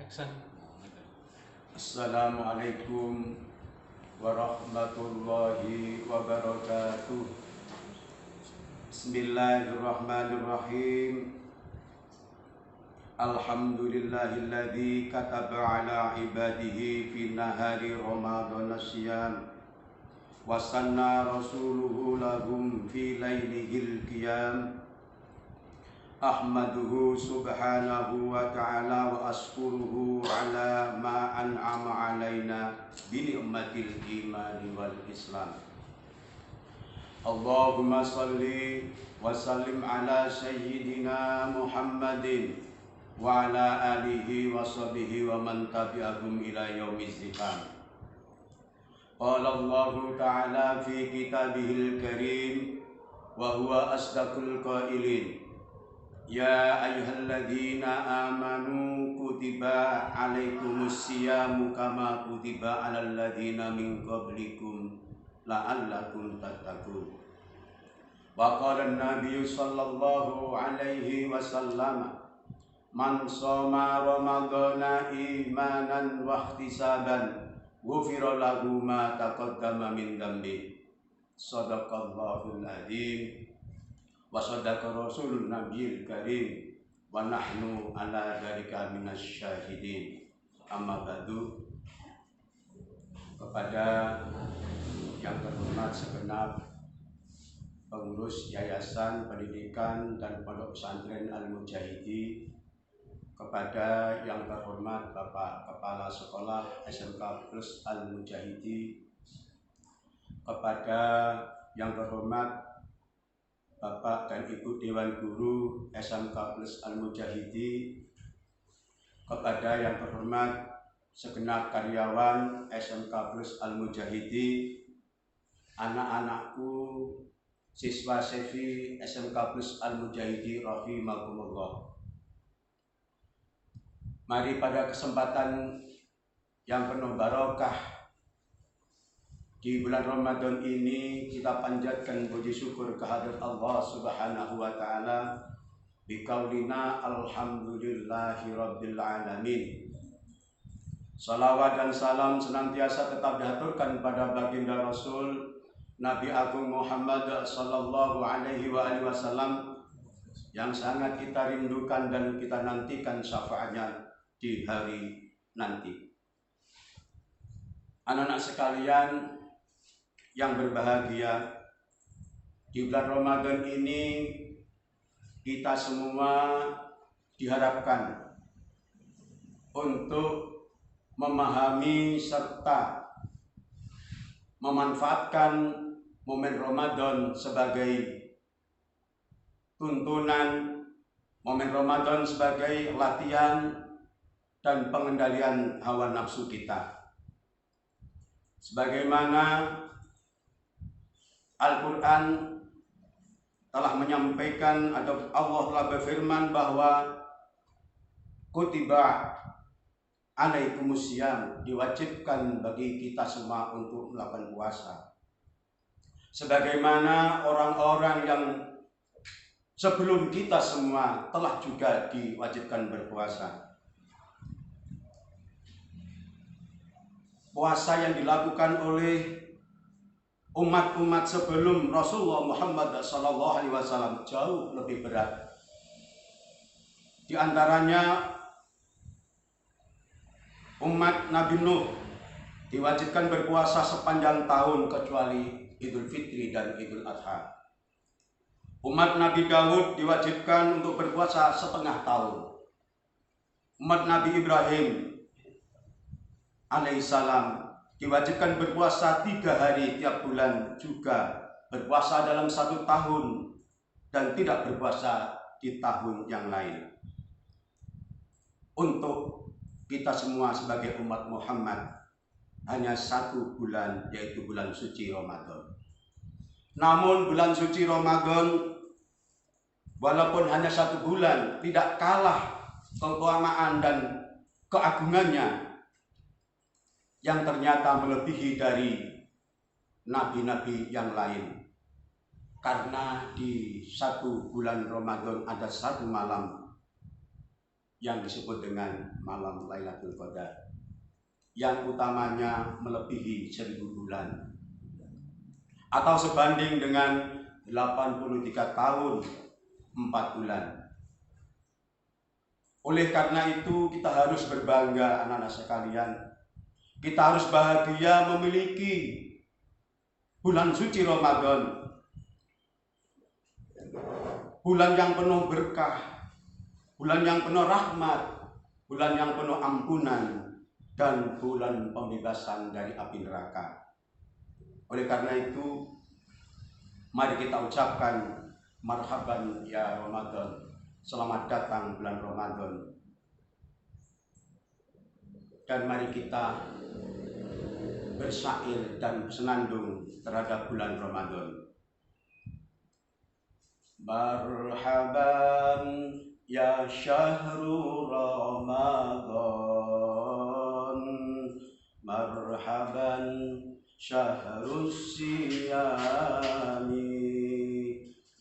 Action. Assalamualaikum warahmatullahi wabarakatuh. Bismillahirrahmanirrahim. Alhamdulillahilladzi kataba ala ibadihi fi nahari ramadhan asyam wa sanna rasuluhu lahum fi lailihil qiyam. Ahmaduhu subhanahu wa ta'ala wa askuruhu ala ma an'ama alaina bi ni'matil imani wal islam. Allahumma salli wa sallim ala sayyidina Muhammadin wa ala alihi wa sahbihi wa man tabi'ahum ila yaumiz zikam. Qala Allahu ta'ala fi kitabihil karim wa huwa asdaqul qailin. Ya ayyuhalladzina amanu kutiba alaikumus siyamu kama kutiba alal ladzina min qablikum la'allakum tattaqun. Wa qala an-nabiyyu sallallahu alaihi wasallam man shoma ramadhana imanan wa ihtisaban ghufira lahu ma taqaddama min dhanbi. Shadaqallahul adzim. Wa sadaqa rasulun nabiyil karim wa nahnu ala dzalika minasyahidin. Amma ba'du. Kepada yang terhormat segenap pengurus Yayasan Pendidikan dan Pondok Pesantren Al-Mujahidi, kepada yang terhormat Bapak Kepala Sekolah SMK Plus Al-Mujahidi, kepada yang terhormat Bapak dan Ibu Dewan Guru SMK Plus Al-Mujahidi, kepada yang terhormat segenap karyawan SMK Plus Al-Mujahidi, anak-anakku, siswa sevi SMK Plus Al-Mujahidi rahimakumullah. Mari pada kesempatan yang penuh barokah di bulan Ramadan ini kita panjatkan puji syukur kehadirat Allah Subhanahu wa taala biqaulina alhamdulillahi rabbil alamin. Salawat dan salam senantiasa tetap dihaturkan pada baginda Rasul Nabi Agung Muhammad sallallahu alaihi wasallam yang sangat kita rindukan dan kita nantikan syafaatnya di hari nanti. Anak-anak sekalian yang berbahagia, di bulan Ramadan ini kita semua diharapkan untuk memahami serta memanfaatkan momen Ramadan sebagai tuntunan, momen Ramadan sebagai latihan dan pengendalian hawa nafsu kita. Sebagaimana Al-Quran telah menyampaikan atau Allah telah berfirman bahwa kutiba alaikumusiyam, diwajibkan bagi kita semua untuk melakukan puasa. Sebagaimana orang-orang yang sebelum kita semua telah juga diwajibkan berpuasa. Puasa yang dilakukan oleh umat-umat sebelum Rasulullah Muhammad SAW jauh lebih berat. Di antaranya umat Nabi Nuh diwajibkan berpuasa sepanjang tahun kecuali Idul Fitri dan Idul Adha. Umat Nabi Daud diwajibkan untuk berpuasa setengah tahun. Umat Nabi Ibrahim alaihissalam diwajibkan berpuasa 3 hari tiap bulan, juga berpuasa dalam 1 tahun dan tidak berpuasa di tahun yang lain. Untuk kita semua sebagai umat Muhammad hanya 1 bulan, yaitu bulan suci Ramadan. Namun bulan suci Ramadan walaupun hanya 1 bulan tidak kalah keutamaan dan keagungannya yang ternyata melebihi dari nabi-nabi yang lain. Karena di 1 bulan Ramadan ada 1 malam yang disebut dengan malam Lailatul Qadar, yang utamanya melebihi 1000 bulan atau sebanding dengan 83 tahun 4 bulan. Oleh karena itu kita harus berbangga anak-anak sekalian. Kita harus bahagia memiliki bulan suci Ramadan. Bulan yang penuh berkah, bulan yang penuh rahmat, bulan yang penuh ampunan, dan bulan pembebasan dari api neraka. Oleh karena itu, mari kita ucapkan marhaban ya Ramadan. Selamat datang bulan Ramadan. Dan mari kita bersyair dan senandung terhadap bulan Ramadan. Marhaban ya syahru Ramadan, marhaban syahrus siyami,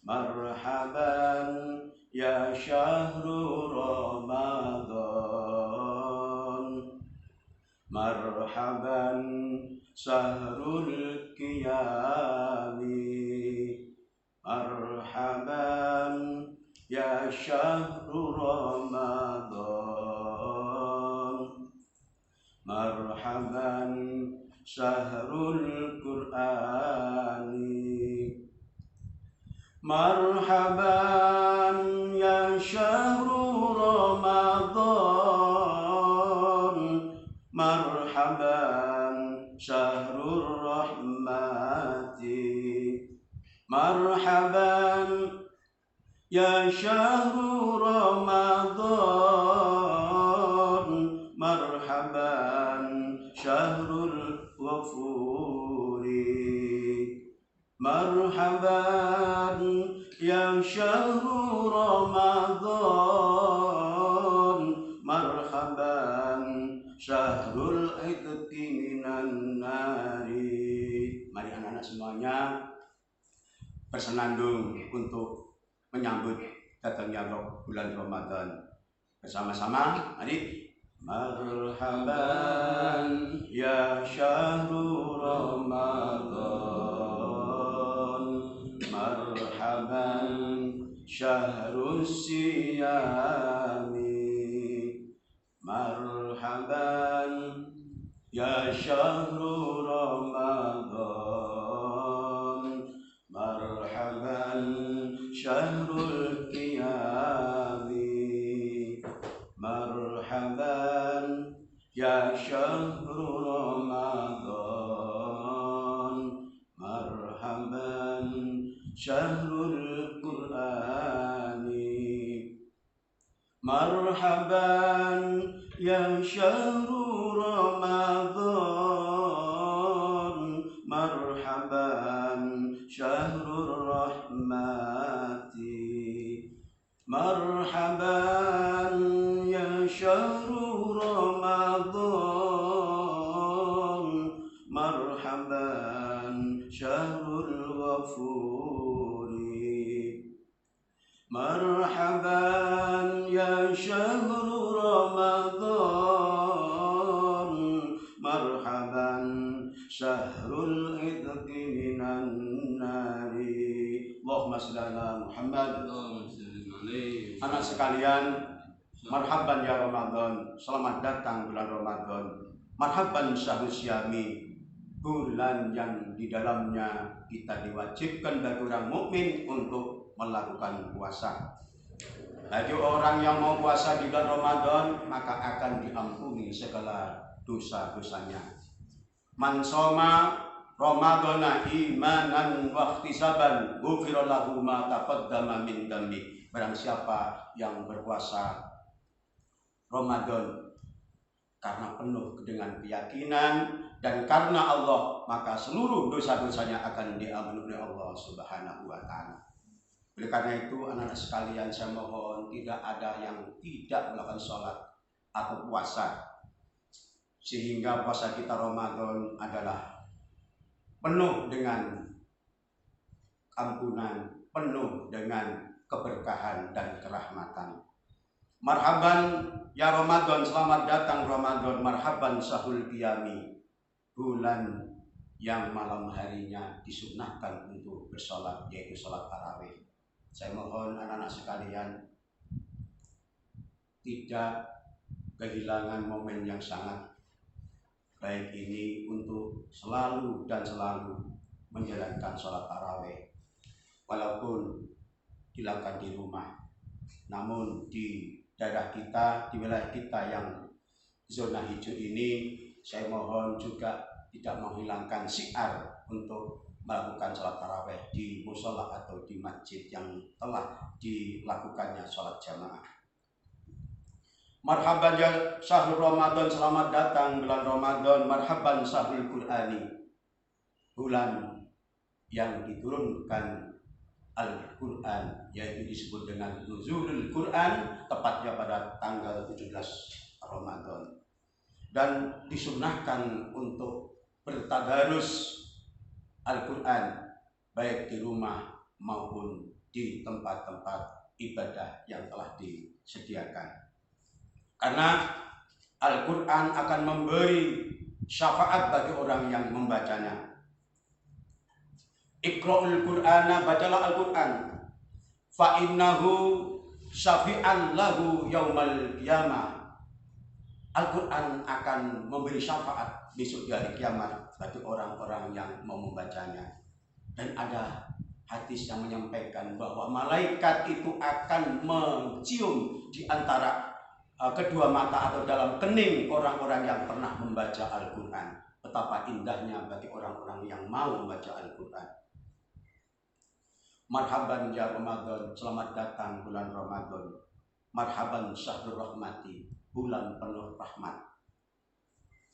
marhaban ya syahru Ramadan, marhaban syahrul qiyami, marhaban ya syahru Ramadan, marhaban syahrul Qur'ani, marhaban ya syahru Ramadan, marhaban syahrul rahmati, marhaban ya syahru Ramadan, marhaban syahrul ghafuri, marhaban ya syahru Ramadan, marhaban syahrul idqi minan nari. Mari anak-anak semuanya bersenandung untuk menyambut datangnya bulan Ramadan bersama-sama. Mari. Marhaban ya syahru Ramadan, marhaban syahrus siyami, marhaban ya syahru Ramadan, marhaban syahrul qiyami, marhaban ya syahru Ramadan, marhaban syahrul Qur'ani, marhaban ya syahru Ramadan, marhaban syahrul rahmati, marhaban ya syahru Ramadan, marhaban syahrul ghafuri, marhaban ya syahru Ramadan, marhaban syahrul idqi minan nari. Allahumma shalli ala Muhammad. Anak sekalian, marhaban ya Ramadan, selamat datang bulan Ramadan. Marhaban syahrus syami, bulan yang di dalamnya kita diwajibkan bagi orang mukmin untuk melakukan puasa. Bagi orang yang mau puasa di bulan Ramadan, maka akan diampuni segala dosa-dosanya. Man shoma Ramadana imanan wa ihtisaban, ghufira lahu ma taqaddama min dhanbi. Barang siapa yang berpuasa Ramadan karena penuh dengan keyakinan dan karena Allah, maka seluruh dosa-dosanya akan diampuni oleh Allah Subhanahu wa taala. Oleh karena itu anak-anak sekalian, saya mohon tidak ada yang tidak melakukan sholat atau puasa, sehingga puasa kita Ramadan adalah penuh dengan ampunan, penuh dengan keberkahan dan kerahmatan. Marhaban ya Ramadan, selamat datang Ramadan. Marhaban syahrul qiyami, bulan yang malam harinya disunnahkan untuk bersolat, yaitu sholat tarawih. Saya mohon anak-anak sekalian tidak kehilangan momen yang sangat baik ini untuk selalu dan selalu menjalankan sholat tarawih, walaupun dilakukan di rumah. Namun di daerah kita, di wilayah kita yang zona hijau ini, saya mohon juga tidak menghilangkan syiar untuk melakukan sholat tarawih di musola atau di masjid yang telah dilakukannya sholat jamaah. Marhaban ya syahrul Ramadan, selamat datang bulan Ramadan. Marhaban syahrul Qur'ani, bulan yang diturunkan Al-Quran, yaitu disebut dengan nuzulul Quran, tepatnya pada tanggal 17 Ramadan. Dan disunnahkan untuk bertadarus Al-Quran baik di rumah maupun di tempat-tempat ibadah yang telah disediakan. Karena Al-Quran akan memberi syafaat bagi orang yang membacanya. Iqra'ul Qur'ana, bacalah Al-Quran, fa innahu syafi'an lahu yaumal qiyamah. Al-Quran akan memberi syafaat besok di hari kiamat bagi orang-orang yang mau membacanya. Dan ada hadis yang menyampaikan bahwa malaikat itu akan mencium di antara kedua mata atau dalam kening orang-orang yang pernah membaca Al-Quran. Betapa indahnya bagi orang-orang yang mau membaca Al-Quran. Marhaban ya Ramadan, selamat datang bulan Ramadan. Marhaban syahrul rahmati, bulan penuh rahmat.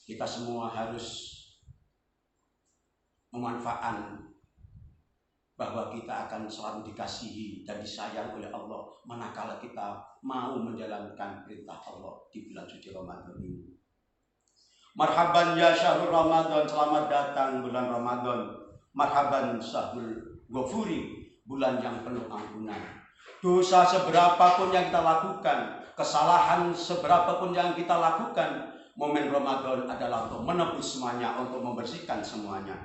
Kita semua harus memanfaatkan bahwa kita akan selalu dikasihi dan disayang oleh Allah manakala kita mau menjalankan perintah Allah di bulan suci Ramadan ini. Marhaban ya syahrul Ramadan, selamat datang bulan Ramadan. Marhaban syahrul Ghafuri, bulan yang penuh ampunan. Dosa seberapapun yang kita lakukan, kesalahan seberapapun yang kita lakukan, momen Ramadan adalah untuk menebus semuanya, untuk membersihkan semuanya.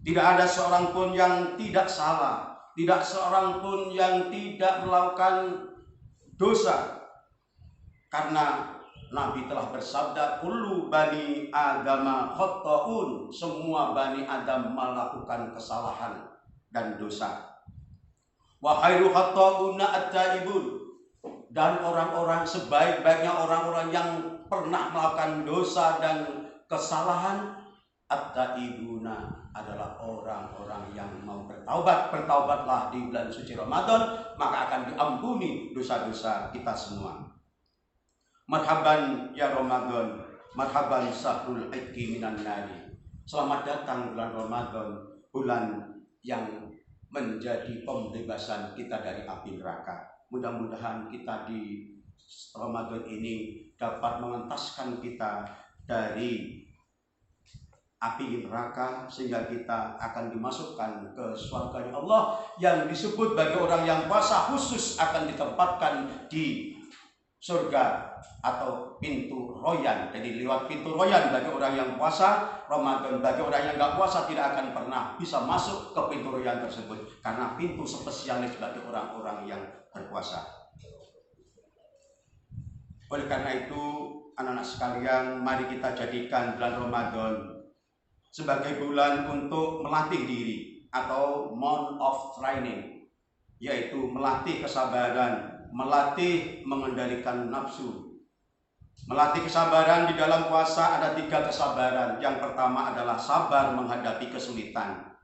Tidak ada seorang pun yang tidak salah, tidak seorang pun yang tidak melakukan dosa. Karena Nabi telah bersabda, kullu bani adama khata'un, semua bani Adam melakukan kesalahan dan dosa. Wa khairu khata'una at-taibun, dan orang-orang sebaik-baiknya orang-orang yang pernah melakukan dosa dan kesalahan, at-taibuna, adalah orang-orang yang mau bertaubat. Bertaubatlah di bulan suci Ramadan, maka akan diampuni dosa-dosa kita semua. Marhaban ya Ramadan, marhaban syahrul iqi minan nari. Selamat datang bulan Ramadan, bulan yang menjadi pembebasan kita dari api neraka. Mudah-mudahan kita di Ramadan ini dapat mengentaskan kita dari api neraka, sehingga kita akan dimasukkan ke surganya Allah yang disebut bagi orang yang puasa khusus akan ditempatkan di surga atau pintu royan. Jadi lewat pintu royan bagi orang yang puasa Ramadan. Bagi orang yang nggak puasa tidak akan pernah bisa masuk ke pintu royan tersebut, karena pintu spesialis bagi orang-orang yang berpuasa. Oleh karena itu, anak-anak sekalian, mari kita jadikan bulan Ramadan sebagai bulan untuk melatih diri atau month of training, yaitu melatih kesabaran, melatih mengendalikan nafsu. Melatih kesabaran. Di dalam puasa ada 3 kesabaran. Yang pertama adalah sabar menghadapi kesulitan.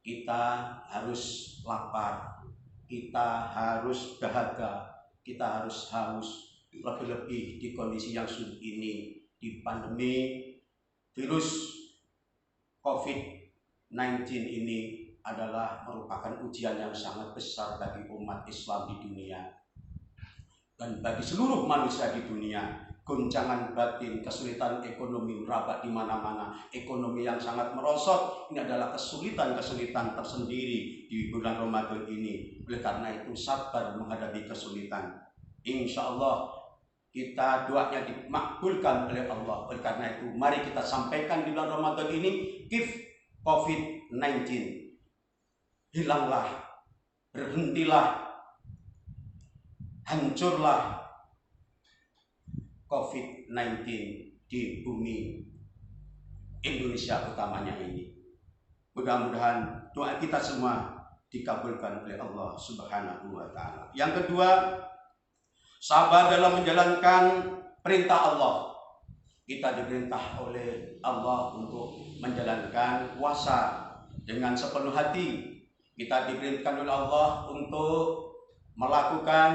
Kita harus lapar, kita harus dahaga, kita harus haus, lebih-lebih di kondisi yang sulit ini, di pandemi virus COVID-19 ini adalah merupakan ujian yang sangat besar bagi umat Islam di dunia dan bagi seluruh manusia di dunia. Goncangan batin, kesulitan ekonomi merabat di mana-mana, ekonomi yang sangat merosot. Ini adalah kesulitan-kesulitan tersendiri di bulan Ramadan ini. Oleh karena itu, sabar menghadapi kesulitan. Insya Allah kita doanya dimakbulkan oleh Allah. Oleh karena itu mari kita sampaikan di bulan Ramadan ini, give COVID-19, hilanglah, berhentilah, hancurlah COVID-19 di bumi Indonesia utamanya ini. Mudah-mudahan doa kita semua dikabulkan oleh Allah Subhanahu wa Ta'ala. Yang kedua, sabar dalam menjalankan perintah Allah. Kita diperintah oleh Allah untuk menjalankan puasa dengan sepenuh hati. Kita diperintahkan oleh Allah untuk melakukan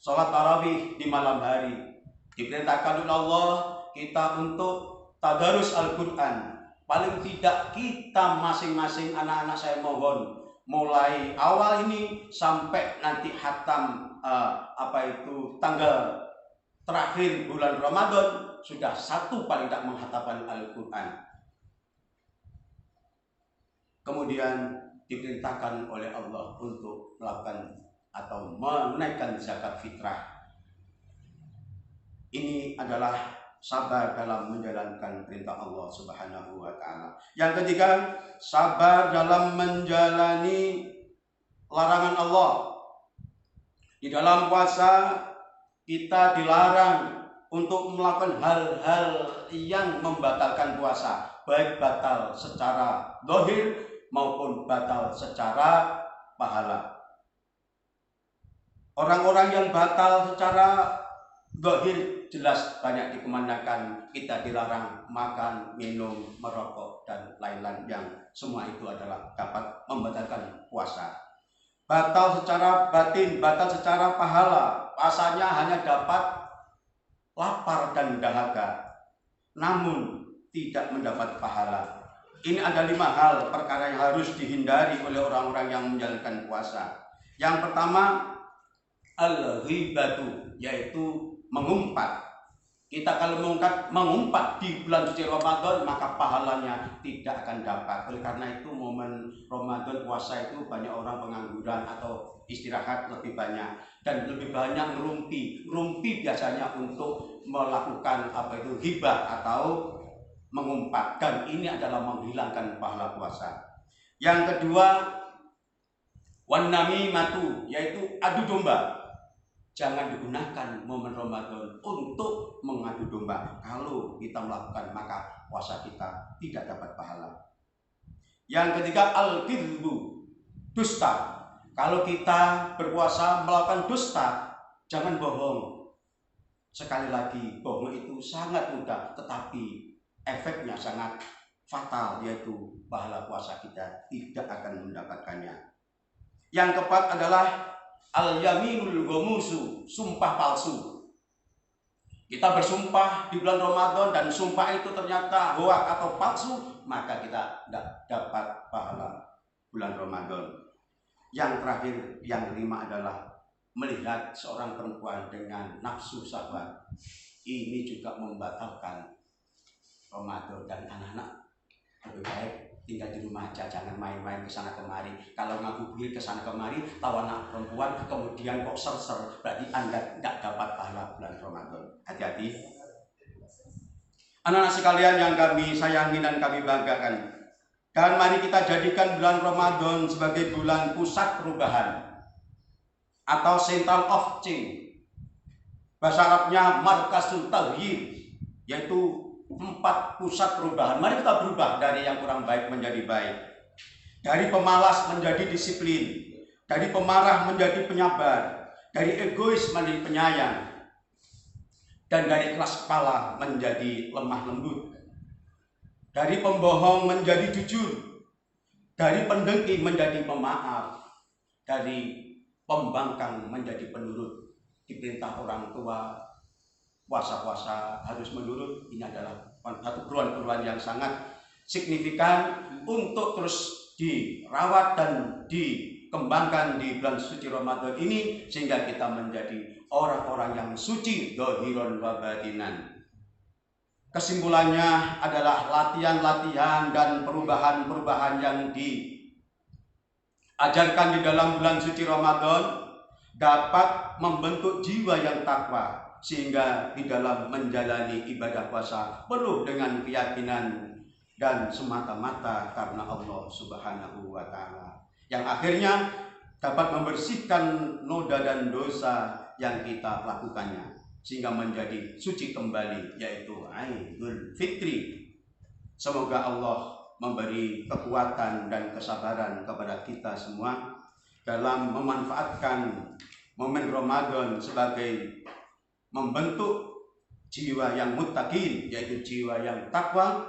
sholat tarawih di malam hari. Diperintahkan oleh Allah kita untuk tadarus Al-Quran. Paling tidak kita masing-masing anak-anak, saya mohon, mulai awal ini sampai nanti khatam tanggal terakhir bulan Ramadan, sudah satu paling tidak menghatamkan Al-Quran. Kemudian diperintahkan oleh Allah untuk melakukan atau menaikkan zakat fitrah. Ini adalah sabar dalam menjalankan perintah Allah Subhanahu wa Ta'ala. Yang ketiga, sabar dalam menjalani larangan Allah. Di dalam puasa kita dilarang untuk melakukan hal-hal yang membatalkan puasa, baik batal secara zahir maupun batal secara pahala. Orang-orang yang batal secara zahir jelas banyak dikemanakan, kita dilarang makan, minum, merokok, dan lain-lain yang semua itu adalah dapat membatalkan puasa. Batal secara batin, batal secara pahala, puasanya hanya dapat lapar dan dahaga, namun tidak mendapat pahala. Ini ada 5 hal perkara yang harus dihindari oleh orang-orang yang menjalankan puasa. Yang pertama, al-ghibatu, yaitu mengumpat. Kita kalau mengumpat di bulan suci Ramadan, maka pahalanya tidak akan dapat. Oleh karena itu momen Ramadan, puasa itu banyak orang pengangguran atau istirahat lebih banyak, dan lebih banyak ngerumpi. Ngerumpi biasanya untuk melakukan hibah atau mengumpat, dan ini adalah menghilangkan pahala puasa. Yang kedua, wan namimatu, yaitu adu domba. Jangan digunakan momen Ramadan untuk mengadu domba. Kalau kita melakukan, maka puasa kita tidak dapat pahala. Yang ketiga, al-kidbu, dusta. Kalau kita berpuasa melakukan dusta, jangan bohong. Sekali lagi, bohong itu sangat mudah, tetapi efeknya sangat fatal, yaitu pahala puasa kita tidak akan mendapatkannya. Yang keempat adalah al-yaminul ghamusu, sumpah palsu. Kita bersumpah di bulan Ramadan dan sumpah itu ternyata hoak atau palsu, maka kita tidak dapat pahala bulan Ramadan. Yang terakhir, yang kelima adalah melihat seorang perempuan dengan nafsu syahwat. Ini juga membatalkan Ramadan, dan anak-anak lebih baik tinggal di rumah aja, jangan main-main ke sana kemari. Kalau ngabuburit ke sana kemari, tahu anak perempuan, kemudian kok ser-ser, berarti Anda tidak dapat pahala bulan Ramadan. Hati-hati. Anak-anak sekalian yang kami sayangi dan kami banggakan, dan mari kita jadikan bulan Ramadan sebagai bulan pusat perubahan atau Central of Change. Bahasa Arabnya markasul taghyir, yaitu 4 pusat perubahan. Mari kita berubah dari yang kurang baik menjadi baik, dari pemalas menjadi disiplin, dari pemarah menjadi penyabar, dari egois menjadi penyayang, dan dari keras kepala menjadi lemah lembut, dari pembohong menjadi jujur, dari pendengki menjadi pemaaf, dari pembangkang menjadi penurut. Diperintah orang tua puasa-puasa harus menurut. Ini adalah satu perubahan yang sangat signifikan untuk terus dirawat dan dikembangkan di bulan suci Ramadan ini, sehingga kita menjadi orang-orang yang suci dhahiran wa batinan. Kesimpulannya adalah latihan-latihan dan perubahan-perubahan yang diajarkan di dalam bulan suci Ramadan dapat membentuk jiwa yang takwa, sehingga di dalam menjalani ibadah puasa penuh dengan keyakinan dan semata-mata karena Allah Subhanahu wa Ta'ala, yang akhirnya dapat membersihkan noda dan dosa yang kita lakukannya sehingga menjadi suci kembali, yaitu Idul Fitri. Semoga Allah memberi kekuatan dan kesabaran kepada kita semua dalam memanfaatkan momen Ramadan sebagai membentuk jiwa yang muttaqin, yaitu jiwa yang takwa,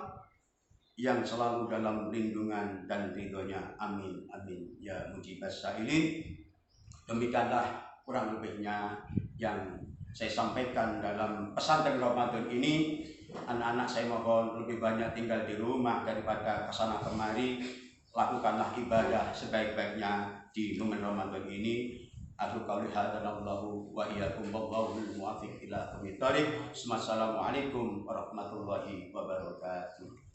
yang selalu dalam lindungan dan ridhonya. Amin amin ya mujibas sa'ilin. Demikianlah kurang lebihnya yang saya sampaikan dalam pesantren Ramadan ini. Anak-anak saya mohon lebih banyak tinggal di rumah daripada kesana kemari. Lakukanlah ibadah sebaik-baiknya di momen Ramadan ini. Aku qauli hadza wallahu wa iyyakum wallahul muwaffiq ila aqwamit thoriq. Wassalamualaikum warahmatullahi wabarakatuh.